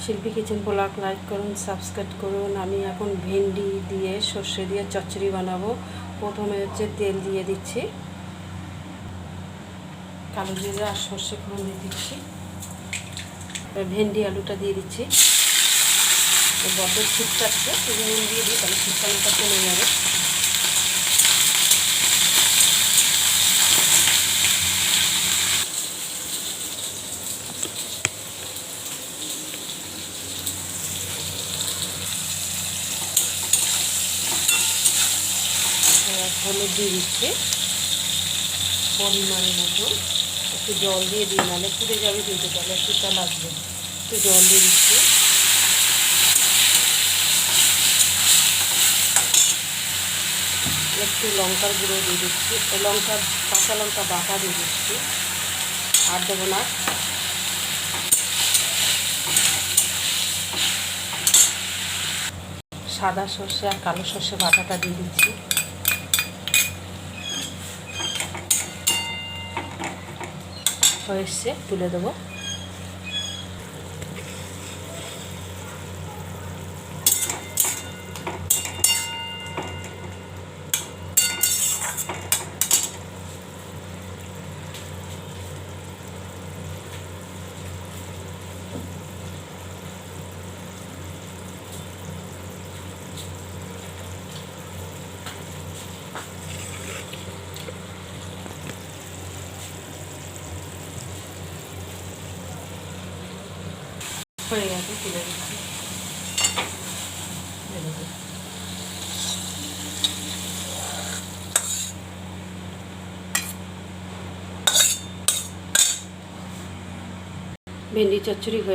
শিল্পী kitchen blog like করুন, subscribe করুন। আমি এখন ভেন্ডি দিয়ে সর্ষে দিয়ে চচ্চড়ি বানাবো। প্রথমে হচ্ছে তেল দিয়ে দিচ্ছি, কালো জিরা আর সর্ষে ফোড়ন দিয়ে দিচ্ছি। ভেন্ডি আলুটা দিয়ে দিচ্ছি। বড্ড ছিটকাচ্ছে, নুন দিয়ে দিই, তাহলে ছিটকানোটা কমে যাবে। হলুদ দিয়ে দিচ্ছি পরিমাণ মতো, একটু জল দিয়ে দিই, নাহলে পুড়ে যাবে, কিন্তু জলে একটুটা লাগবে। একটু জল দিয়ে দিচ্ছি। একটু লঙ্কার গুঁড়ো দিয়ে দিচ্ছি, কাঁচা লঙ্কা বাটা দিয়ে দিচ্ছি। আর দেবো না। সাদা সর্ষে আর কালো সর্ষে বাটাটা দিয়ে দিচ্ছি। হয়ে এসছে, তুলে দেবো। হয়ে গেছে, তুলে দিচ্ছি। ভেন্ডি চচ্চড়ি হয়ে